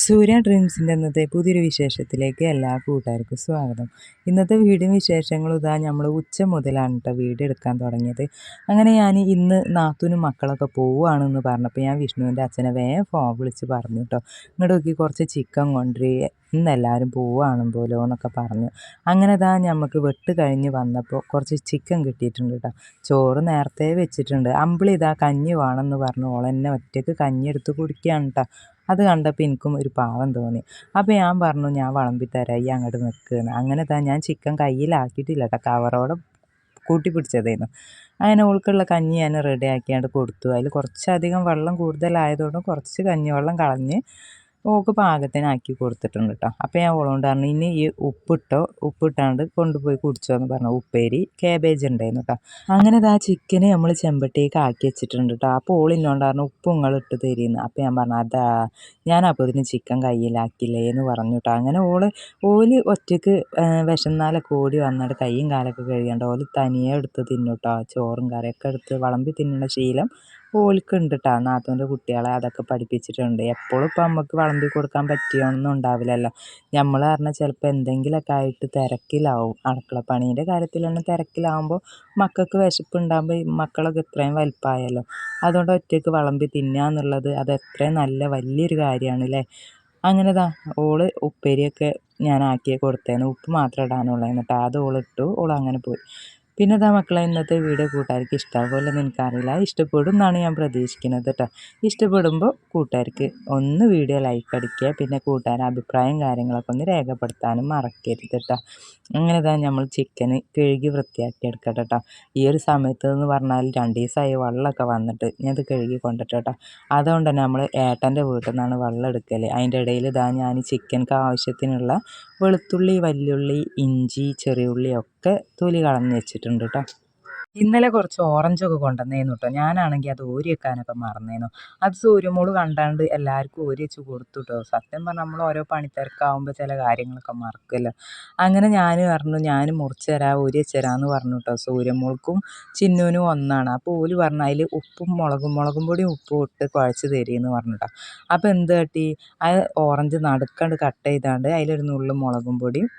സൂര്യ ഡ്രീംസിൻ്റെ ഇന്നത്തെ പുതിയൊരു വിശേഷത്തിലേക്ക് എല്ലാ കൂട്ടുകാർക്കും സ്വാഗതം. ഇന്നത്തെ വീഡിയോ വിശേഷങ്ങളും ഇതാ നമ്മൾ ഉച്ച മുതലാണ് കേട്ടോ വീഡിയോ എടുക്കാൻ തുടങ്ങിയത്. അങ്ങനെ ഞാൻ ഇന്ന് നാത്തൂനും മക്കളൊക്കെ പോവുകയാണെന്ന് പറഞ്ഞപ്പോൾ ഞാൻ വിഷ്ണുവിൻ്റെ അച്ഛനെ വേഗം ഫോൺ വിളിച്ച് പറഞ്ഞു കേട്ടോ, ഇങ്ങോട്ട് നോക്കി കുറച്ച് ചിക്കൻ കൊണ്ടുവരിക, ഇന്നെല്ലാവരും പോവുകയാണ് പോലോ എന്നൊക്കെ പറഞ്ഞു. അങ്ങനെ ഇതാ നമുക്ക് വെട്ട് കഴിഞ്ഞ് വന്നപ്പോൾ കുറച്ച് ചിക്കൻ കിട്ടിയിട്ടുണ്ട് കേട്ടോ. ചോറ് നേരത്തെ വെച്ചിട്ടുണ്ട്. അമ്പിളി ഇതാ കഞ്ഞി വേണമെന്ന് പറഞ്ഞു ഓളെന്നെ ഒറ്റയ്ക്ക് കഞ്ഞി എടുത്ത് കുടിക്കുകയാണ് കേട്ടോ. അത് കണ്ടപ്പോൾ എനിക്കും ഒരു പാവം തോന്നി. അപ്പോൾ ഞാൻ പറഞ്ഞു ഞാൻ വിളമ്പിത്തരാം, ഈ അങ്ങോട്ട് നിൽക്കുകയെന്ന്. അങ്ങനെ ഞാൻ ചിക്കൻ കയ്യിലാക്കിയിട്ടില്ല കേട്ടോ, കവറോടെ കൂട്ടി പിടിച്ചതായിരുന്നു. അങ്ങനെ ഓൾക്കുള്ള കഞ്ഞി ഞാൻ റെഡിയാക്കിയാണ്ട് കൊടുത്തു. അതിൽ കുറച്ചധികം വെള്ളം കൂടുതലായതുകൊണ്ട് കുറച്ച് കഞ്ഞിവെള്ളം കളഞ്ഞ് ഓൾക്ക് പാകത്തിനാക്കി കൊടുത്തിട്ടുണ്ട് കേട്ടോ. അപ്പോൾ ഞാൻ ഓളോണ്ട് പറഞ്ഞു ഇനി ഈ ഉപ്പിട്ടാണ്ട് കൊണ്ടുപോയി കുടിച്ചോ എന്ന് പറഞ്ഞു. ഉപ്പേരി കാബേജ് ഉണ്ടായിരുന്നു കേട്ടോ. അങ്ങനെ ആ ചിക്കന് നമ്മൾ ചെമ്പട്ടിയേക്ക് ആക്കി വെച്ചിട്ടുണ്ട് കേട്ടോ. അപ്പോൾ ഓളിന്നോണ്ട് പറഞ്ഞു ഉപ്പ് നിങ്ങളിട്ട് തരുമെന്ന്. അപ്പോൾ ഞാൻ പറഞ്ഞു അതാ ഞാൻ അപ്പോൾ ഇതിന് ചിക്കൻ കയ്യിലാക്കില്ലേ എന്ന് പറഞ്ഞു കേട്ടോ. അങ്ങനെ ഓല് ഒറ്റയ്ക്ക് വിശന്നാലൊക്കെ ഓടി വന്നിട്ട് കൈയും കാലൊക്കെ കഴുകേണ്ട ഓല് തനിയെ എടുത്ത് തിന്നു കേട്ടോ. ചോറും കറിയൊക്കെ എടുത്ത് വിളമ്പി തിന്നുന്ന ശീലം ഓൽക്കുണ്ട് കേട്ടോ. നാത്തൂൻ്റെ കുട്ടികളെ അതൊക്കെ പഠിപ്പിച്ചിട്ടുണ്ട്. എപ്പോഴും ഇപ്പം നമുക്ക് വിളമ്പി കൊടുക്കാൻ പറ്റിയൊന്നും ഉണ്ടാവില്ലല്ലോ. നമ്മൾ പറഞ്ഞാൽ ചിലപ്പോൾ എന്തെങ്കിലുമൊക്കെ ആയിട്ട് തിരക്കിലാവും. അടുക്കളപ്പണീൻ്റെ കാര്യത്തിൽ തന്നെ തിരക്കിലാവുമ്പോൾ മക്കൾക്ക് വിശപ്പുണ്ടാകുമ്പോൾ മക്കളൊക്കെ ഇത്രയും വലിപ്പമായല്ലോ, അതുകൊണ്ട് ഒറ്റയ്ക്ക് വിളമ്പി തിന്നുക എന്നുള്ളത് അത് എത്രയും നല്ല വലിയൊരു കാര്യമാണ് അല്ലേ. അങ്ങനെ ഓള് ഉപ്പേരിയൊക്കെ ഞാൻ ആക്കി കൊടുത്തേന്ന്, ഉപ്പ് മാത്രം ഇടാനുള്ളതെന്ന് കേട്ടോ. അത് ഓളിട്ടു, ഓളങ്ങനെ പോയി. പിന്നെ മക്കളെ ഇന്നത്തെ വീഡിയോ കൂട്ടുകാർക്ക് ഇഷ്ടമാകുമല്ലോ എനിക്കറിയില്ല. ഇഷ്ടപ്പെടും എന്നാണ് ഞാൻ പ്രതീക്ഷിക്കുന്നത് കേട്ടോ. ഇഷ്ടപ്പെടുമ്പോൾ കൂട്ടുകാർക്ക് ഒന്ന് വീഡിയോ ലൈക്ക് അടിക്കുക, പിന്നെ കൂട്ടുകാരുടെ അഭിപ്രായം കാര്യങ്ങളൊക്കെ ഒന്ന് രേഖപ്പെടുത്താനും മറക്കരുത് കേട്ടോ. അങ്ങനെ നമ്മൾ ചിക്കന് കഴുകി വൃത്തിയാക്കി എടുക്കട്ടെ കേട്ടോ. ഈ ഒരു സമയത്ത് എന്ന് പറഞ്ഞാൽ 2 ദിവസമായി വെള്ളമൊക്കെ വന്നിട്ട് ഞാൻ ഇത് കഴുകി കൊണ്ടിട്ട് കേട്ടോ. അതുകൊണ്ട് തന്നെ നമ്മൾ ഏട്ടൻ്റെ വീട്ടിൽ നിന്നാണ് വെള്ളം എടുക്കൽ. അതിൻ്റെ ഇടയിൽ ഞാൻ ചിക്കൻക്ക് ആവശ്യത്തിനുള്ള വെളുത്തുള്ളി, വല്യുള്ളി, ഇഞ്ചി, ചെറിയ ഉള്ളിയൊക്കെ തൊലി കളഞ്ഞ് വെച്ചിട്ടുണ്ട് കേട്ടോ. ഇന്നലെ കുറച്ച് ഓറഞ്ചൊക്കെ കൊണ്ടുവന്നേന്നു കേട്ടോ. ഞാനാണെങ്കിൽ അത് ഊരി വെക്കാനൊക്കെ മറന്നേന്നു. അത് സൂര്യമോള് കണ്ടാണ്ട് എല്ലാവർക്കും ഊരി വെച്ച് കൊടുത്തു കേട്ടോ. സത്യം പറഞ്ഞാൽ നമ്മൾ ഓരോ പണിത്തിരക്കാവുമ്പോൾ ചില കാര്യങ്ങളൊക്കെ മറക്കുമല്ലോ. അങ്ങനെ ഞാൻ പറഞ്ഞു ഞാൻ മുറിച്ച് തരാം, ഊരി വെച്ച് തരാമെന്ന് പറഞ്ഞു കേട്ടോ. സൂര്യമോൾക്കും ചിന്നുവിനും ഒന്നാണ്. അപ്പോൾ ഓല് പറഞ്ഞു അതിൽ ഉപ്പും മുളകും പൊടിയും ഉപ്പും ഇട്ട് കുഴച്ച് തരുമെന്ന് പറഞ്ഞു കേട്ടോ. അപ്പോൾ എന്ത് കാട്ടി, ആ ഓറഞ്ച് നടുക്കണ്ട് കട്ട് ചെയ്താണ്ട് അതിലൊരു നുള്ളു മുളകും പൊടിയും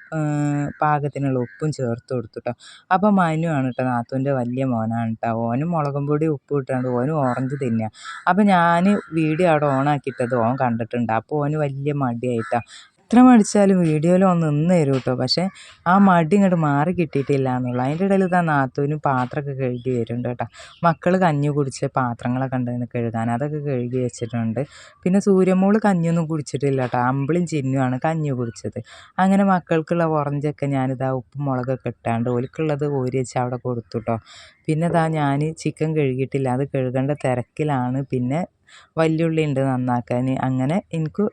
പാകത്തിനുള്ള ഉപ്പും ചേർത്ത് കൊടുത്തു കേട്ടോ. അപ്പോൾ മനുവാണ് കേട്ടോ, നാത്തൂൻ്റെ വലിയ മോനാണ് കേട്ടോ. ഓനും മുളകും പൊടി ഉപ്പ് ഇട്ടാണ്ട് ഓനും ഓറഞ്ച് തിന്നുക. അപ്പോൾ ഞാൻ വീഡിയോ അവിടെ ഓണാക്കിയിട്ടത് ഓൻ കണ്ടിട്ടുണ്ട്. അപ്പോൾ ഓന് വലിയ മടിയായിട്ടാണ്. എത്ര മടിച്ചാലും വീഡിയോയിൽ ഒന്ന് നിന്ന് തരും കേട്ടോ. പക്ഷേ ആ മടി ഇങ്ങോട്ട് മാറി കിട്ടിയിട്ടില്ല എന്നുള്ള. അതിൻ്റെ ഇടയിൽ നാത്തൂനും പാത്രമൊക്കെ കഴുകി വരുന്നുണ്ട് കേട്ടോ. മക്കൾ കഞ്ഞി കുടിച്ച പാത്രങ്ങളൊക്കെ ഉണ്ടായിരുന്നു കഴുകാൻ, അതൊക്കെ കഴുകി വെച്ചിട്ടുണ്ട്. പിന്നെ സൂര്യമോള് കഞ്ഞിയൊന്നും കുടിച്ചിട്ടില്ല കേട്ടോ. അമ്പിളും ചിന്നുമാണ് കഞ്ഞി കുടിച്ചത്. അങ്ങനെ മക്കൾക്കുള്ള ഓറഞ്ചൊക്കെ ഞാനിതാ ഉപ്പും മുളകൊക്കെ ഇട്ടാണ്ട് ഓൽക്കുള്ളത് ഊരി വെച്ച് അവിടെ കൊടുത്തു കേട്ടോ. പിന്നെ ഞാൻ ചിക്കൻ കഴുകിയിട്ടില്ല, അത് കഴുകേണ്ട തിരക്കിലാണ്. പിന്നെ വല്യുള്ളി ഉണ്ട് നന്നാക്കാൻ. അങ്ങനെ എനിക്ക്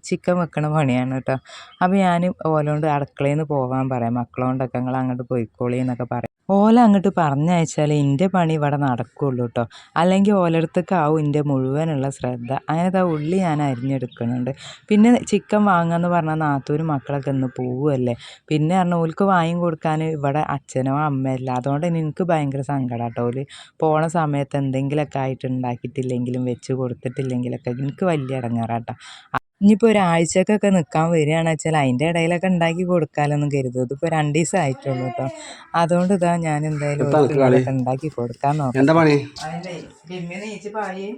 ചിക്കൻ വെക്കണ പണിയാണ് കേട്ടോ. അപ്പോൾ ഞാൻ ഓലോണ്ട് അടുക്കളയിൽ നിന്ന് പോകാൻ പറയാം, മക്കളോണ്ടൊക്കെ നിങ്ങൾ അങ്ങോട്ട് പോയിക്കോളി എന്നൊക്കെ പറയാം. ഓല അങ്ങോട്ട് പറഞ്ഞയച്ചാൽ എൻ്റെ പണി ഇവിടെ നടക്കുകയുള്ളൂ കേട്ടോ. അല്ലെങ്കിൽ ഓലടുത്തേക്കാവും എൻ്റെ മുഴുവനുള്ള ശ്രദ്ധ. അങ്ങനെ ഉള്ളി ഞാൻ അരിഞ്ഞെടുക്കുന്നുണ്ട്. പിന്നെ ചിക്കൻ വാങ്ങുകയെന്ന് പറഞ്ഞാൽ നാത്തൂരും മക്കളൊക്കെ ഒന്ന് പോവുമല്ലേ. പിന്നെ ഓൽക്ക് വാങ്ങി കൊടുക്കാൻ ഇവിടെ അച്ഛനോ അമ്മയല്ല. അതുകൊണ്ട് എനിക്ക് ഭയങ്കര സങ്കടം കേട്ടോ. ഓല് പോണ സമയത്ത് എന്തെങ്കിലുമൊക്കെ ആയിട്ട് ഉണ്ടാക്കിയിട്ടില്ലെങ്കിലും വെച്ച് കൊടുത്തിട്ടില്ലെങ്കിലൊക്കെ എനിക്ക് വലിയ ഇടങ്ങേറാട്ടോ. ഇനിയിപ്പോൾ ഒരാഴ്ചക്കൊക്കെ നിൽക്കാൻ വരികയാണെന്ന് വെച്ചാൽ അതിൻ്റെ ഇടയിലൊക്കെ ഉണ്ടാക്കി കൊടുക്കാമെന്നൊന്നും കരുതും. ഇതിപ്പോൾ 2 ദിവസം ആയിട്ടുള്ളൂ കേട്ടോ. അതുകൊണ്ട് ഞാൻ എന്തായാലും ഒക്കെ ഉണ്ടാക്കി കൊടുക്കാൻ നോക്കാം. അതിൻ്റെ ബിമ്മി നീച്ച് പായി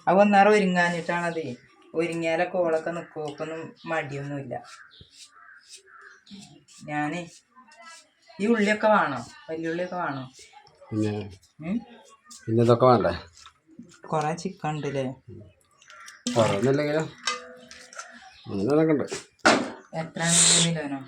അത് ഒന്നേറെ ഒരുങ്ങാഞ്ഞിട്ടാണതേ. ഒരുങ്ങിയാലൊക്കെ ഓളൊക്കെ നിൽക്കും, ഓക്കൊന്നും മടിയൊന്നുമില്ല. ഞാനേ ഈ ഉള്ളിയൊക്കെ വേണോ, വലിയുള്ളിയൊക്കെ വേണോ? പിന്നെ ഇതൊക്കെ വേണ്ടേ? കുറേ ചിക്കൻ ഉണ്ടല്ലേ, കുറവൊന്നുമില്ലെങ്കിലും എത്ര കിലോനോ?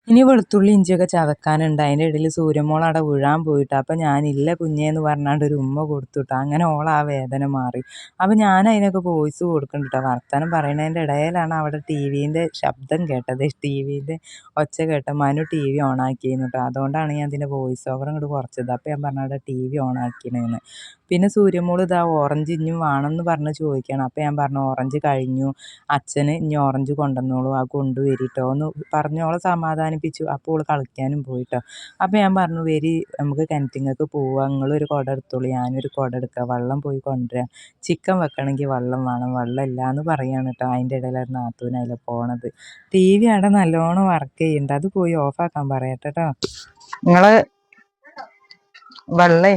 ഇനി വെളുത്തുള്ളി ഇഞ്ചിയൊക്കെ ചതക്കാനുണ്ട്. അതിൻ്റെ ഇടയിൽ സൂര്യമോൾ അവിടെ വീഴാൻ പോയിട്ട്, അപ്പം ഞാനില്ല കുഞ്ഞേന്ന് പറഞ്ഞാണ്ട് ഒരു ഉമ്മ കൊടുത്തുട്ടോ. അങ്ങനെ ആ വേദന മാറി. അപ്പം ഞാൻ അതിനൊക്കെ വോയിസ് കൊടുക്കുന്നുണ്ട് കേട്ടോ. വർത്തമാനം പറയുന്നതിൻ്റെ ഇടയിലാണ് അവിടെ ടി വിൻ്റെ ശബ്ദം കേട്ടത്. ടി വിൻ്റെ ഒച്ച കേട്ട മനു ടി വി ഓണാക്കിയിരുന്നു കേട്ടോ. അതുകൊണ്ടാണ് ഞാൻ അതിൻ്റെ വോയിസ് ഓവർ ഇങ്ങോട്ട് കുറച്ചത്. അപ്പോൾ ഞാൻ പറഞ്ഞ അവിടെ ടി വി ഓണാക്കിയെന്ന്. പിന്നെ സൂര്യമോള് ഇതാ ഓറഞ്ച് ഇഞ്ഞും വേണമെന്ന് പറഞ്ഞ് ചോദിക്കണം. അപ്പം ഞാൻ പറഞ്ഞു ഓറഞ്ച് കഴിഞ്ഞു, അച്ഛന് ഇനി ഓറഞ്ച് കൊണ്ടുവന്നോളൂ, ആ കൊണ്ടുവരിട്ടോ എന്ന് പറഞ്ഞോളെ സമാധാനിപ്പിച്ചു. അപ്പോൾ ഓള് കളിക്കാനും പോയിട്ടോ. അപ്പം ഞാൻ പറഞ്ഞു വരി നമുക്ക് കിണറ്റിങ്ങൾക്ക് പോവാം, നിങ്ങളൊരു കുട എടുത്തോളൂ, ഞാനൊരു കുട എടുക്കാം, വെള്ളം പോയി കൊണ്ടുവരാം, ചിക്കൻ വെക്കണമെങ്കിൽ വെള്ളം വേണം, വെള്ളം ഇല്ല എന്ന് പറയാണ് കേട്ടോ. അതിൻ്റെ ഇടയിൽ ഒരു നാത്തൂനതിൽ പോണത്. ടി വി അവിടെ നല്ലോണം വർക്ക് ചെയ്യുന്നുണ്ട്, അത് പോയി ഓഫാക്കാൻ പറയട്ടെ കേട്ടോ. നിങ്ങള് വെള്ളേ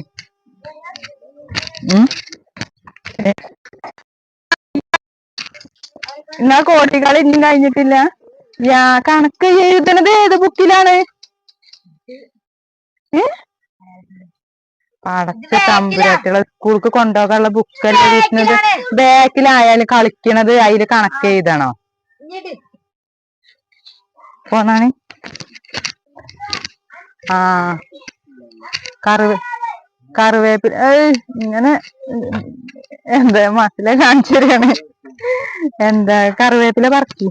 എന്നാ കോട്ടിക്കളി ഇനിയും കഴിഞ്ഞിട്ടില്ല. കണക്ക് എഴുതണത് ഏത് ബുക്കിലാണ്? പടച്ച തമ്പുരാട്ടികളെ സ്കൂൾക്ക് കൊണ്ടുപോകാനുള്ള ബുക്കല്ലേ വിഷ്ണത്? ബാക്കിലായാലും കളിക്കണത് അതില് കണക്ക് എഴുതണോ? പോന്നാണ്. ആ കറിവേപ്പില ഇങ്ങനെ എന്താ മസില കാണിച്ചരികയാണ്. എന്താ കറിവേപ്പില പറിച്ചു.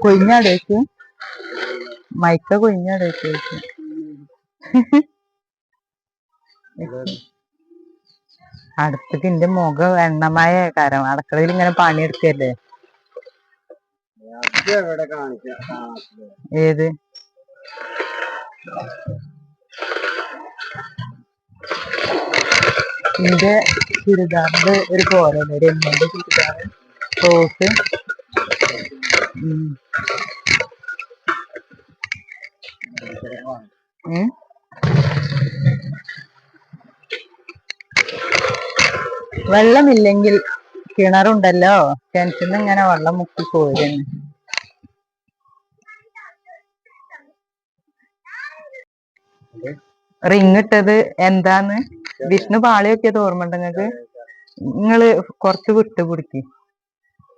കൊയിഞ്ഞാടേക്ക് മൈക്ക കൊയിഞ്ഞാടേക്ക് അടുത്തേക്ക് എന്റെ മുഖം എണ്ണമായ കാരണം അടുക്കളയിൽ ഇങ്ങനെ പണിയെടുക്കല്ലേ. ഏത് എന്റെ ചുരിദാറിന്റെ ഒരു പോരല്ലേ രമ്യന്റെ ചുരിദാർ ടോപ്പ്. വെള്ളമില്ലെങ്കിൽ കിണറുണ്ടല്ലോ, കിണറ്റിന്ന് ഇങ്ങനെ വെള്ളം മുക്കി പോരുന്നു. റിങ് ഇട്ടത് എന്താന്ന് വിഷ്ണു പാളി വെക്കിയത് ഓർമ്മ ഉണ്ട് നിങ്ങക്ക്? നിങ്ങള് കൊറച്ച് വിട്ടുപിടിക്ക്.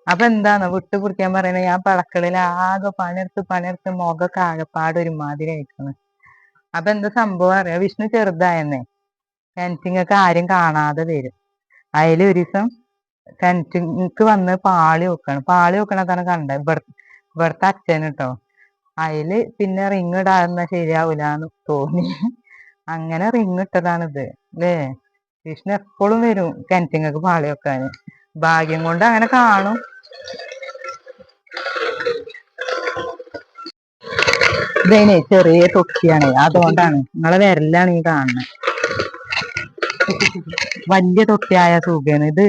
അപ്പൊ എന്താന്ന് വിട്ടുപിടിക്കാൻ പറയണ? ഞാൻ പടക്കളിൽ ആകെ പണിയെടുത്ത് മുഖമൊക്കെ ആകെപ്പാട് ഒരുമാതിരി അയക്കണ്. അപ്പൊ എന്താ സംഭവം അറിയാം? വിഷ്ണു ചെറുതായെന്നേ കിണറ്റിങ്ങക്ക് ആരും കാണാതെ വരും. അതിൽ ഒരു ദിവസം കിണറ്റിക്ക് വന്ന് പാളി വെക്കണതാണ് കണ്ടത് ഇവിടുത്തെ അച്ഛൻ കേട്ടോ. അതില് പിന്നെ റിങ് ഇടാന്ന ശരിയാവൂലെന്ന് തോന്നി, അങ്ങനെ റിങ് ഇട്ടതാണിത് അല്ലേ. വിഷ്ണു എപ്പോഴും വരും കിണറ്റിങ്ങക്ക് പാളി വെക്കാന്, ഭാഗ്യം കൊണ്ട് അങ്ങനെ കാണും. ഇതേനെ ചെറിയ തൊട്ടിയാണ്, അതുകൊണ്ടാണ്. നിങ്ങളെ വിരലാണ് ഈ കാണുന്നത്. വലിയ തൊട്ടിയായ സുഖമാണ്. ഇത്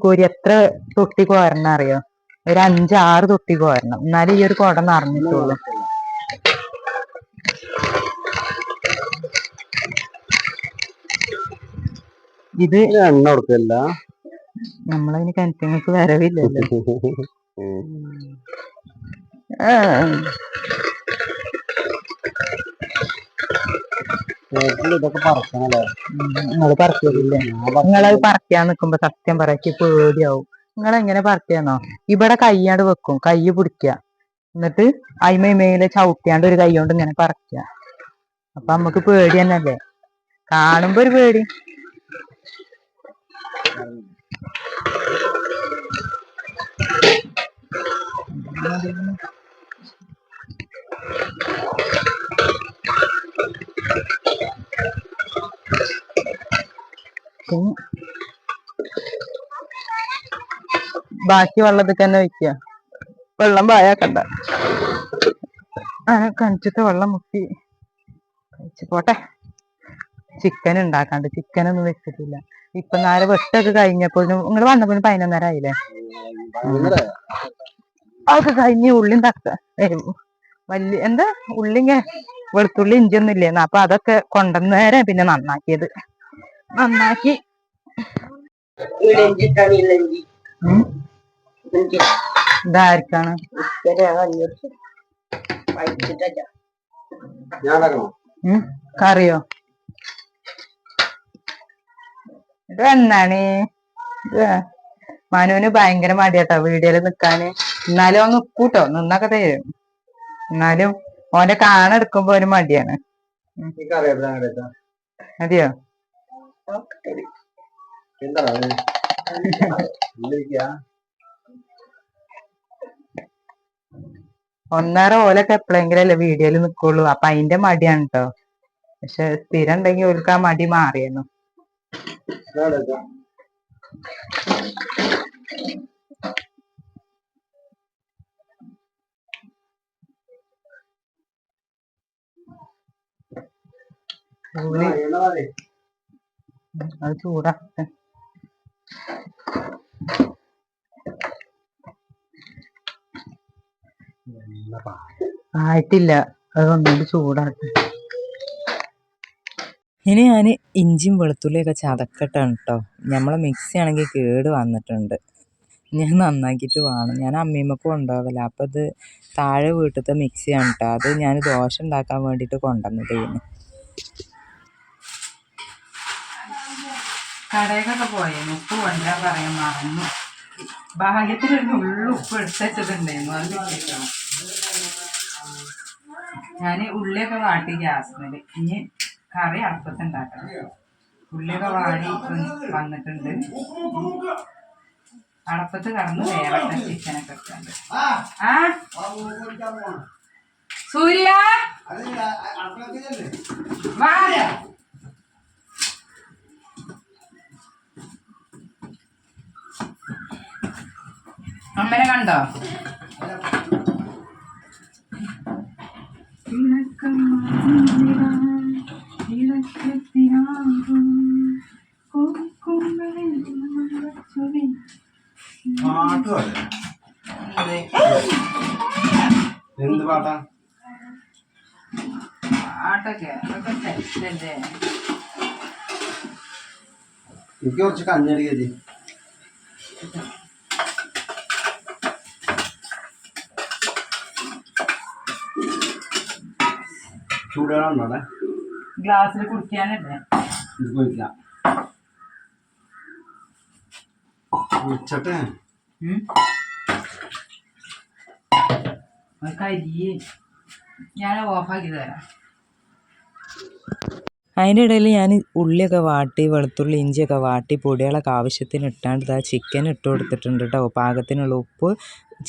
കോരി എത്ര തൊട്ടി കോരണം അറിയോ? ഒരു 5-6 തൊട്ടി കോരണം, എന്നാലും ഈ ഒരു കുട നിറഞ്ഞിട്ടുള്ളൂ. ഇത് എണ്ണ കൊടുക്കല്ല, നമ്മളതിന് കിണറ്റിങ്ങൾക്ക് വരവില്ലല്ലോ. ഇതൊക്കെ പറക്കണല്ലേ? നിങ്ങള് പറിക്കില്ലേ? നിങ്ങളത് പറിക്കാൻ നിക്കുമ്പോ സത്യം പറയ്ക്ക് പേടിയാവും. നിങ്ങളെങ്ങനെ പറിക്കാന്നോ? ഇവിടെ കയ്യാണ്ട് വെക്കും, കൈ പിടിക്കുക, എന്നിട്ട് അയിമേലെ ചവിട്ടിയാണ്ട് ഒരു കൈ കൊണ്ട് ഇങ്ങനെ പറിക്കുക. അപ്പൊ നമ്മക്ക് പേടി തന്നെയല്ലേ, കാണുമ്പോ ഒരു പേടി. ബാക്കി വെള്ളത്തിൽ തന്നെ ഒഴിക്കുക, വെള്ളം പായാക്കണ്ട. കണിച്ചത്തെ വെള്ളം മുക്കി കഴിച്ചു പോട്ടെ. ചിക്കൻ ഉണ്ടാക്കാണ്ട്, ചിക്കനൊന്നും വെച്ചിട്ടില്ല. ഇപ്പൊ നേരെ വെട്ടൊക്കെ കഴിഞ്ഞപ്പോ നിങ്ങൾ വന്നപ്പോ 11:30 ആയില്ലേ. അതൊക്കെ കഴിഞ്ഞ് ഉള്ളിയും എന്താ ഉള്ളിങ്ങ വെളുത്തുള്ളി ഇഞ്ചൊന്നും ഇല്ലേന്ന്, അപ്പൊ അതൊക്കെ കൊണ്ടുവന്നേരെ പിന്നെ നന്നാക്കിയത്. നന്നാക്കി ഇതാർക്കാണ് കറിയോ? ഇത് എന്നാണ് മനുവിന് ഭയങ്കര മടിയാട്ടോ വീഡിയോയില് നിക്കാന്. എന്നാലും അവൻ നിക്കൂട്ടോ, നിന്നൊക്കെ തരും. എന്നാലും ഓന്റെ കാണെടുക്കുമ്പോ ഒരു മടിയാണ്. മതിയോ? ഒന്നേറെ ഓലൊക്കെ എപ്പോഴെങ്കിലും അല്ലേ വീഡിയോയില് നിക്കുള്ളൂ. അപ്പൊ അതിന്റെ മടിയാണ് കേട്ടോ. പക്ഷെ സ്ഥിരം ഉണ്ടെങ്കിൽ ഓൽക്ക് ആ മടി മാറിയെന്നു. അത് ചൂടാക്കട്ടെ. ആയിട്ടില്ല, അത് ഒന്നുകൂടി ചൂടാട്ടെ. ഇനി ഞാൻ ഇഞ്ചിയും വെളുത്തുള്ളിയൊക്കെ ചതക്കട്ടാണ് കേട്ടോ. നമ്മളെ മിക്സി ആണെങ്കിൽ കേട് വന്നിട്ടുണ്ട്. ഞാൻ നന്നാക്കിയിട്ട് വേണം. ഞാൻ അമ്മീമ്മക്ക് കൊണ്ടുപോകല. അപ്പം ഇത് താഴെ വീട്ടിലത്തെ മിക്സിയാണ് കേട്ടോ. അത് ഞാൻ ദോശ ഉണ്ടാക്കാൻ വേണ്ടിയിട്ട് കൊണ്ടുവന്നതായിരുന്നു. കടയിലൊക്കെ പോയിരുന്നു, ഉപ്പ് കൊണ്ടുവരാൻ പറയാൻ മറന്നു. ഭാഗ്യത്തിന് ഒരു ഉള്ളു ഉപ്പ് എടുത്തുവെച്ചതുണ്ടായിരുന്നു. അത് കിട്ടണം. ഞാൻ ഉള്ളിയൊക്കെ വാട്ടി ഗ്യാസിൽ. ഇനി കറി അടുപ്പത്തുണ്ടാക്കണം. ഉള്ളിയൊക്കെ വാടി വന്നിട്ടുണ്ട്. അടുപ്പത്ത് കടന്ന് വേവട്ടെ. ചിക്കനൊക്കെ ഇട്ടുണ്ട്. സൂര്യ അമ്മനെ കണ്ടോ? എന്ത് പാട്ടാ? പാട്ടൊക്കെ അതൊക്കെ തെറ്റല്ലേ. എനിക്ക് കുറച്ച് കഞ്ഞടിക്കല്ലേ. ചൂടുകളുണ്ടോ? ഗ്ലാസ്സിൽ കുടിക്കാനല്ലേ? ഇത് കുടിക്കാം. കുടിച്ചട്ടെ. കരിയെ ഞാൻ ഓഫാക്കി തരാം. അതിൻ്റെ ഇടയിൽ ഞാൻ ഉള്ളിയൊക്കെ വാട്ടി വെളുത്തുള്ളി ഇഞ്ചിയൊക്കെ വാട്ടി പൊടികളൊക്കെ ആവശ്യത്തിന് ഇട്ടാണ്ട് ഇതാ ചിക്കൻ ഇട്ട് കൊടുത്തിട്ടുണ്ട് കേട്ടോ. പാകത്തിനുള്ള ഉപ്പ്.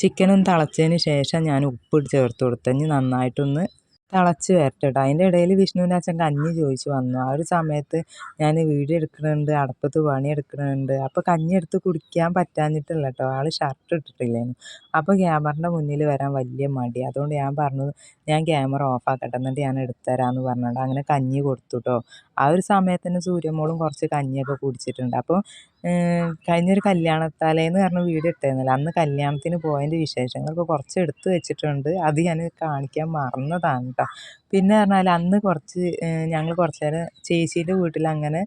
ചിക്കനൊന്ന് തിളച്ചതിന് ശേഷം ഞാൻ ഉപ്പ് ചേർത്ത് കൊടുത്തഞ്ഞ് നന്നായിട്ടൊന്ന് തിളച്ച് വരട്ടെ കേട്ടോ. അതിൻ്റെ ഇടയിൽ വിഷ്ണുവിൻ്റെ അച്ഛൻ കഞ്ഞി ചോദിച്ചു വന്നു. ആ ഒരു സമയത്ത് ഞാൻ വീഡിയോ എടുക്കുന്നുണ്ട്, അടുപ്പത്ത് പണിയെടുക്കുന്നുണ്ട്. അപ്പോൾ കഞ്ഞി എടുത്ത് കുടിക്കാൻ പറ്റാഞ്ഞിട്ടില്ല കേട്ടോ. ആൾ ഷർട്ട് ഇട്ടിട്ടില്ലായിരുന്നു. അപ്പോൾ ക്യാമറൻ്റെ മുന്നിൽ വരാൻ വലിയ മടി. അതുകൊണ്ട് ഞാൻ പറഞ്ഞു ഞാൻ ക്യാമറ ഓഫാക്കട്ടെ, എന്നിട്ട് ഞാൻ എടുത്തുതരാമെന്ന് പറഞ്ഞിട്ട് അങ്ങനെ കഞ്ഞി കൊടുത്തു കേട്ടോ. ആ ഒരു സമയത്തിന് സൂര്യമോളും കുറച്ച് കഞ്ഞിയൊക്കെ കുടിച്ചിട്ടുണ്ട്. അപ്പോൾ കഴിഞ്ഞൊരു കല്യാണത്തലേന്ന് പറഞ്ഞ വീഡിയോ ഇട്ടായിരുന്നല്ലോ, അന്ന് കല്യാണത്തിന് പോയതിൻ്റെ വിശേഷങ്ങളൊക്കെ കുറച്ച് എടുത്ത് വെച്ചിട്ടുണ്ട്. അത് ഞാൻ കാണിക്കാൻ മറന്നതാണ് കേട്ടോ. പിന്നെ പറഞ്ഞാൽ അന്ന് ഞങ്ങൾ കുറച്ച് നേരം ചേച്ചീൻ്റെ വീട്ടിൽ അങ്ങനെ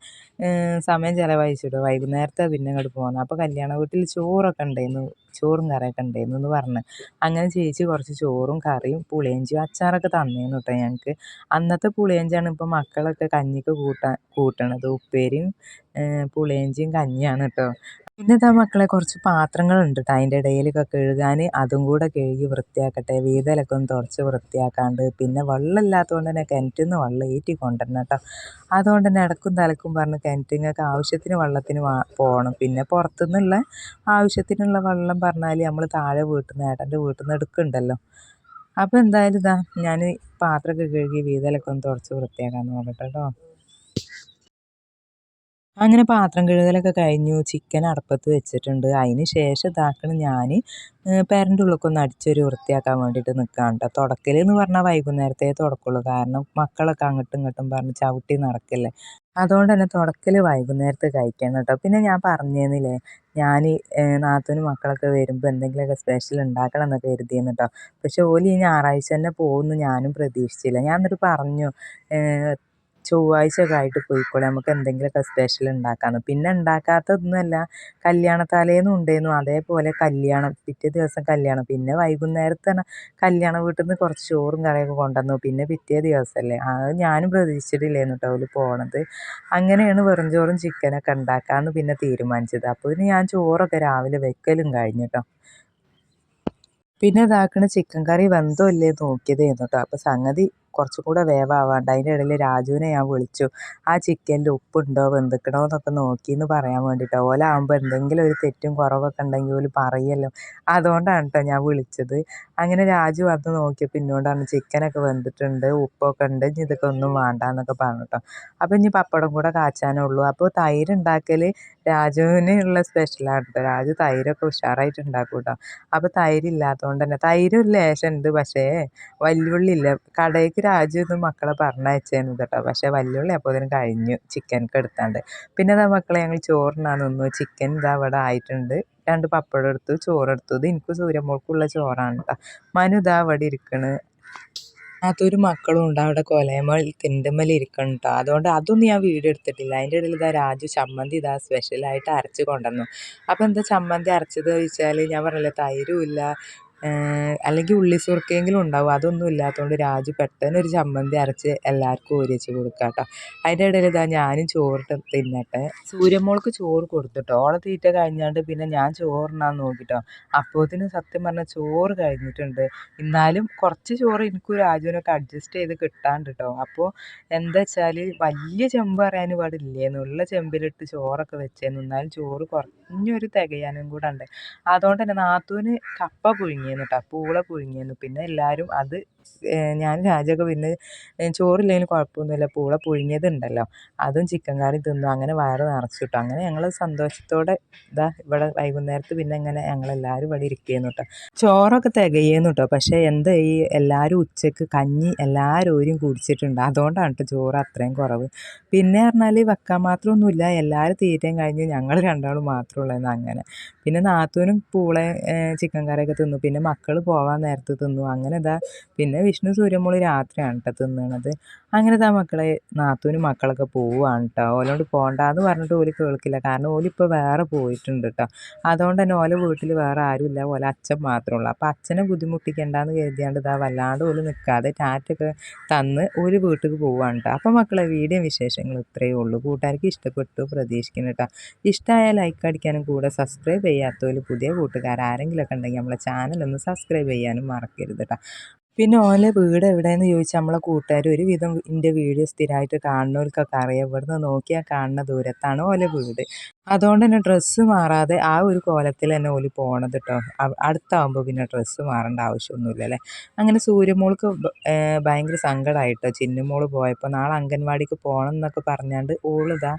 സമയം ചിലവഴിച്ചിട്ടു. വൈകുന്നേരത്തെ പിന്നെ ഇങ്ങോട്ട് പോകുന്നത്. അപ്പോൾ കല്യാണ വീട്ടിൽ ചോറൊക്കെ ഉണ്ടായിരുന്നു, ചോറും കറിയൊക്കെ ഉണ്ടായിരുന്നു എന്ന് പറഞ്ഞ്. അങ്ങനെ ചേച്ചി കുറച്ച് ചോറും കറിയും പുളിയിഞ്ചിയും അച്ചാറൊക്കെ തന്നേന്നു കേട്ടോ ഞങ്ങൾക്ക്. അന്നത്തെ പുളിയിഞ്ചിയാണ് ഇപ്പോൾ മക്കളൊക്കെ കഞ്ഞിക്ക് കൂട്ടണത്. ഉപ്പേരിയും പുളിയിഞ്ചിയും കഞ്ഞിയാണ് കേട്ടോ. പിന്നെ ഇതാ മക്കളെ കുറച്ച് പാത്രങ്ങളുണ്ട് കേട്ടോ അതിൻ്റെ ഇടയിലൊക്കെ കഴുകാൻ. അതും കൂടെ കഴുകി വൃത്തിയാക്കട്ടെ. വീതലൊക്കെ ഒന്ന് തുടച്ച് വൃത്തിയാക്കാണ്ട്. പിന്നെ വെള്ളമില്ലാത്തതുകൊണ്ട് തന്നെ കിണറ്റിൽ നിന്ന് വെള്ളം ഏറ്റി കൊണ്ടുവരണം കേട്ടോ. അതുകൊണ്ട് തന്നെ ഇടക്കും തലക്കും പറഞ്ഞ് കിണറ്റിങ്ങൾക്ക് ആവശ്യത്തിന് വെള്ളത്തിന് പോകണം. പിന്നെ പുറത്തുനിന്നുള്ള ആവശ്യത്തിനുള്ള വെള്ളം പറഞ്ഞാൽ നമ്മൾ താഴെ വീട്ടിൽ നിന്ന് ഏട്ടൻ്റെ വീട്ടിൽ നിന്ന് എടുക്കുന്നുണ്ടല്ലോ. അപ്പോൾ എന്തായാലും ഇതാ ഞാൻ പാത്രമൊക്കെ കഴുകി വീതലൊക്കെ ഒന്ന് തുടച്ച് വൃത്തിയാക്കാൻ നോക്കട്ടെ കേട്ടോ. അങ്ങനെ പാത്രം കഴുകലൊക്കെ കഴിഞ്ഞു. ചിക്കൻ അടുപ്പത്ത് വെച്ചിട്ടുണ്ട്. അതിന് ശേഷം ഇതാക്കണം ഞാൻ പെരൻ്റെ ഉള്ളിലൊക്കെ ഒന്ന് അടിച്ചൊരു വൃത്തിയാക്കാൻ വേണ്ടിയിട്ട് നിൽക്കുകയാണ് കേട്ടോ. തുടക്കൽ എന്ന് പറഞ്ഞാൽ വൈകുന്നേരത്തേ തുടക്കുള്ളൂ. കാരണം മക്കളൊക്കെ അങ്ങോട്ടും ഇങ്ങോട്ടും പറഞ്ഞ് ചവിട്ടി നടക്കല്ലേ. അതുകൊണ്ട് തന്നെ തുടക്കൽ വൈകുന്നേരത്ത് കഴിക്കണം കേട്ടോ. പിന്നെ ഞാൻ പറഞ്ഞിരുന്നില്ലേ ഞാൻ നാത്തൂനും മക്കളൊക്കെ വരുമ്പോൾ എന്തെങ്കിലുമൊക്കെ സ്പെഷ്യൽ ഉണ്ടാക്കണം എന്നൊക്കെ കരുതിയിരുന്നു കേട്ടോ. പക്ഷെ ഓല് ഈ ഞായറാഴ്ച തന്നെ പോകുമെന്ന് ഞാനും പ്രതീക്ഷിച്ചില്ല. ഞാൻ എന്നിട്ട് പറഞ്ഞു ചൊവ്വാഴ്ച ഒക്കെ ആയിട്ട് പോയിക്കോളെ, നമുക്ക് എന്തെങ്കിലുമൊക്കെ സ്പെഷ്യൽ ഉണ്ടാക്കാമെന്ന്. പിന്നെ ഉണ്ടാക്കാത്തതൊന്നുമല്ല, കല്യാണത്തലേന്നും ഉണ്ടായിരുന്നു അതേപോലെ കല്യാണം, പിറ്റേ ദിവസം കല്യാണം, പിന്നെ വൈകുന്നേരത്ത് തന്നെ കല്യാണ വീട്ടിൽ നിന്ന് കുറച്ച് ചോറും കറിയൊക്കെ കൊണ്ടുവന്നു. പിന്നെ പിറ്റേ ദിവസമല്ലേ, അത് ഞാനും പ്രതീക്ഷിച്ചിട്ടില്ലായിരുന്നു കേട്ടോ അവര് പോണത്. അങ്ങനെയാണ് വെറും ചോറും ചിക്കനൊക്കെ ഉണ്ടാക്കാമെന്ന് പിന്നെ തീരുമാനിച്ചത്. അപ്പോൾ ഇതിന് ഞാൻ ചോറൊക്കെ രാവിലെ വെക്കലും കഴിഞ്ഞു കേട്ടോ. പിന്നെ ഇതാക്കണ ചിക്കൻ കറി വെന്തോ ഇല്ലേ നോക്കിയതായിരുന്നു കേട്ടോ. അപ്പോൾ സംഗതി കുറച്ചും കൂടെ വേവാവാണ്ട്, അതിൻ്റെ ഇടയിൽ രാജുവിനെ ഞാൻ വിളിച്ചു. ആ ചിക്കനിൽ ഉപ്പുണ്ടോ വെന്തിക്കണോ എന്നൊക്കെ നോക്കിയെന്ന് പറയാൻ വേണ്ടിയിട്ടോ. ഓലാകുമ്പോൾ എന്തെങ്കിലും ഒരു തെറ്റും കുറവൊക്കെ ഉണ്ടെങ്കിൽ ഓല് പറയല്ലോ, അതുകൊണ്ടാണ് കേട്ടോ ഞാൻ വിളിച്ചത്. അങ്ങനെ രാജു വന്ന് നോക്കിയപ്പോൾ എന്നോടാണ് ചിക്കനൊക്കെ വെന്തിട്ടുണ്ട്, ഉപ്പൊക്കെ ഉണ്ട്, ഇനി ഇതൊക്കെ ഒന്നും വേണ്ട എന്നൊക്കെ പറഞ്ഞു കേട്ടോ. അപ്പോൾ ഇനി പപ്പടം കൂടെ കാച്ചാനേ ഉള്ളൂ. അപ്പോൾ തൈര് ഉണ്ടാക്കൽ രാജുവിനുള്ള സ്പെഷ്യലാണ് കേട്ടോ. രാജു തൈരൊക്കെ ഉഷാറായിട്ട് ഉണ്ടാക്കും കേട്ടോ. അപ്പോൾ തൈരില്ലാത്തതുകൊണ്ട് തന്നെ, തൈര് ഒരു ലേശം ഉണ്ട്, പക്ഷേ വല്യുള്ളി ഇല്ല. കടയ്ക്ക് രാജു ഇന്ന് മക്കളെ പറഞ്ഞയച്ചേന്ന് കേട്ടോ, പക്ഷേ വല്യുള്ളി അപ്പോൾ ഇതിന് കഴിഞ്ഞു ചിക്കനൊക്കെ എടുത്താണ്ട്. പിന്നെ ഇതാ മക്കളെ ഞങ്ങൾ ചോറിനാൻ നിന്നു. ചിക്കൻ ഇതാ ഇവിടെ ആയിട്ടുണ്ട്. 2 പപ്പടം എടുത്തു, ചോറെടുത്തു. ഇത് എനിക്ക് സൂര്യമോൾക്കുള്ള ചോറാണ് കേട്ടോ. മനു ഇതാ ഇവിടെ ഇരിക്കണ്. അതൊരു മക്കളും ഉണ്ട് അവിടെ കൊലയമേൽ തിണ്ടുമ്മൽ ഇരിക്കണം കേട്ടോ. അതുകൊണ്ട് അതൊന്നും ഞാൻ വീഡിയോ എടുത്തിട്ടില്ല. അതിൻ്റെ ഇടയിൽ ഇതാ രാജു ചമ്മന്തി ഇതാ സ്പെഷ്യലായിട്ട് അരച്ച് കൊണ്ടുവന്നു. അപ്പോൾ എന്താ ചമ്മന്തി അരച്ചത് ചോദിച്ചാൽ, ഞാൻ പറഞ്ഞില്ലേ തൈരും ഇല്ല, അല്ലെങ്കിൽ ഉള്ളി സുർക്കയെങ്കിലും ഉണ്ടാവും, അതൊന്നും ഇല്ലാത്തതുകൊണ്ട് രാജു പെട്ടെന്ന് ഒരു ചമ്മന്തി അരച്ച് എല്ലാവർക്കും ഓരി വെച്ച് കൊടുക്കാം കേട്ടോ. അതിൻ്റെ ഇടയിൽ ഇതാ ഞാനും ചോറിട്ട് തിന്നട്ടെ. സൂര്യമോൾക്ക് ചോറ് കൊടുത്തിട്ടോ. ഓളെ തീറ്റ കഴിഞ്ഞാണ്ട് പിന്നെ ഞാൻ ചോറിനാൻ നോക്കിട്ടോ. അപ്പോഴത്തേനും സത്യം പറഞ്ഞാൽ ചോറ് കഴിഞ്ഞിട്ടുണ്ട്. എന്നാലും കുറച്ച് ചോറ് എനിക്കും രാജുവിനൊക്കെ അഡ്ജസ്റ്റ് ചെയ്ത് കിട്ടാണ്ട് കേട്ടോ. അപ്പോൾ എന്താ വെച്ചാൽ വലിയ ചെമ്പ് പറയാൻ ഇവിടെ ഇല്ലേന്ന്, ഉള്ള ചെമ്പിലിട്ട് ചോറൊക്കെ വെച്ചേന്ന്. എന്നാലും ചോറ് കുറഞ്ഞൊരു തികയാനും കൂടെ ഉണ്ട്. അതുകൊണ്ട് തന്നെ നാത്തൂന് കപ്പ പുഴുങ്ങിയെന്ന് കേട്ടോ, പൂള പുഴുങ്ങിയെന്ന്. പിന്നെ എല്ലാവരും അത് ഞാൻ രാജൊക്കെ പിന്നെ ചോറില്ലെങ്കിലും കുഴപ്പമൊന്നുമില്ല, പൂള പുഴുങ്ങിയതുണ്ടല്ലോ അതും ചിക്കൻ കറി തിന്നു. അങ്ങനെ വയറ് നിറച്ചു കേട്ടോ. അങ്ങനെ ഞങ്ങൾ സന്തോഷത്തോടെ ഇതാ ഇവിടെ വൈകുന്നേരത്ത് പിന്നെ ഇങ്ങനെ ഞങ്ങളെല്ലാവരും ഇവിടെ ഇരിക്കുകയെന്ന് കേട്ടോ. ചോറൊക്കെ തികയെന്ന് കേട്ടോ. പക്ഷേ എന്താ ഈ എല്ലാവരും ഉച്ചക്ക് കഞ്ഞി എല്ലാവരും കുടിച്ചിട്ടുണ്ട്, അതുകൊണ്ടാണ് കേട്ടോ ചോറ് അത്രയും കുറവ്. പിന്നെ പറഞ്ഞാൽ വെക്കാൻ മാത്രമൊന്നുമില്ല, എല്ലാവരും തീറ്റയും കഴിഞ്ഞ് ഞങ്ങൾ രണ്ടാളും മാത്രമുള്ളതെന്ന്. അങ്ങനെ പിന്നെ നാത്തൂനും പൂള ചിക്കൻ കറിയൊക്കെ തിന്നു. പിന്നെ മക്കൾ പോവാൻ നേരത്ത് തിന്നു. അങ്ങനെ ഇതാ പിന്നെ വിഷ്ണു സൂര്യമോള് രാത്രിയാണ് കേട്ടോ തിന്നണത്. അങ്ങനെ ഇതാ മക്കളെ നാത്തൂനും മക്കളൊക്കെ പോവുകയാണ് കേട്ടോ. ഓലോട് പോകണ്ടെന്ന് പറഞ്ഞിട്ട് ഓല് കേൾക്കില്ല, കാരണം ഓലിപ്പോൾ വേറെ പോയിട്ടുണ്ട് കേട്ടോ. അതുകൊണ്ട് തന്നെ ഓല വീട്ടിൽ വേറെ ആരുമില്ല, ഓല അച്ഛൻ മാത്രമേ ഉള്ളൂ. അപ്പോൾ അച്ഛനെ ബുദ്ധിമുട്ടിക്കണ്ടെന്ന് കരുതിയാണ്ട് ഇതാ വല്ലാണ്ട് ഓല് നിൽക്കാതെ ടാറ്റൊക്കെ തന്ന് ഒരു വീട്ടിലേക്ക് പോവുകയാണ് കേട്ടോ. അപ്പോൾ മക്കളെ വീഡിയോ വിശേഷങ്ങൾ ഇത്രയേ ഉള്ളൂ. കൂട്ടുകാർക്ക് ഇഷ്ടപ്പെട്ടു പ്രതീക്ഷിക്കുന്നു കേട്ടോ. ഇഷ്ടമായ ലൈക്ക് അടിക്കാനും കൂടെ സബ്സ്ക്രൈബ് ചെയ്യാത്തവർ പുതിയ കൂട്ടുകാർ ആരെങ്കിലുമൊക്കെ ഉണ്ടെങ്കിൽ നമ്മളെ ചാനലൊന്ന് സബ്സ്ക്രൈബ് ചെയ്യാനും മറക്കരുത് കേട്ടോ. പിന്നെ ഓലെ വീട് എവിടെയെന്ന് ചോദിച്ചാൽ നമ്മളെ കൂട്ടുകാർ ഒരുവിധം എൻ്റെ വീഡിയോ സ്ഥിരമായിട്ട് കാണുന്നവർക്കൊക്കെ അറിയാം. ഇവിടുന്ന് നോക്കിയാൽ കാണുന്ന ദൂരത്താണ് ഓലെ വീട്. അതുകൊണ്ട് തന്നെ ഡ്രസ്സ് മാറാതെ ആ ഒരു കോലത്തിൽ തന്നെ ഓല് പോണത് കേട്ടോ. അടുത്താവുമ്പോൾ പിന്നെ ഡ്രസ്സ് മാറേണ്ട ആവശ്യമൊന്നുമില്ല അല്ലേ. അങ്ങനെ സൂര്യമോൾക്ക് ഭയങ്കര സങ്കടമായിട്ടോ ചിന്നുമോള് പോയപ്പോൾ. നാളെ അംഗൻവാടിക്ക് പോകണം എന്നൊക്കെ പറഞ്ഞാണ്ട് ഓളിതാ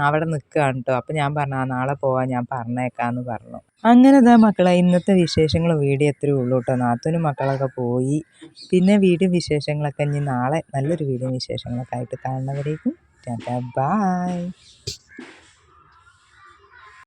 അവിടെ നിൽക്കുകയാണ് കേട്ടോ. അപ്പോൾ ഞാൻ പറഞ്ഞു നാളെ പോവാൻ ഞാൻ പറഞ്ഞേക്കാമെന്ന് പറഞ്ഞു. അങ്ങനെ ഇതാ മക്കളെ ഇന്നത്തെ വിശേഷങ്ങളും വീഡിയോ എത്രയേ ഉള്ളൂ കേട്ടോ. നാത്തൂനും മക്കളൊക്കെ പോയി. പിന്നെ വീഡിയോ വിശേഷങ്ങളൊക്കെ ഇനി നാളെ നല്ലൊരു വീഡിയോ വിശേഷങ്ങളൊക്കെ ആയിട്ട് കാണുന്നവരേക്കും ടാറ്റാ ബൈ.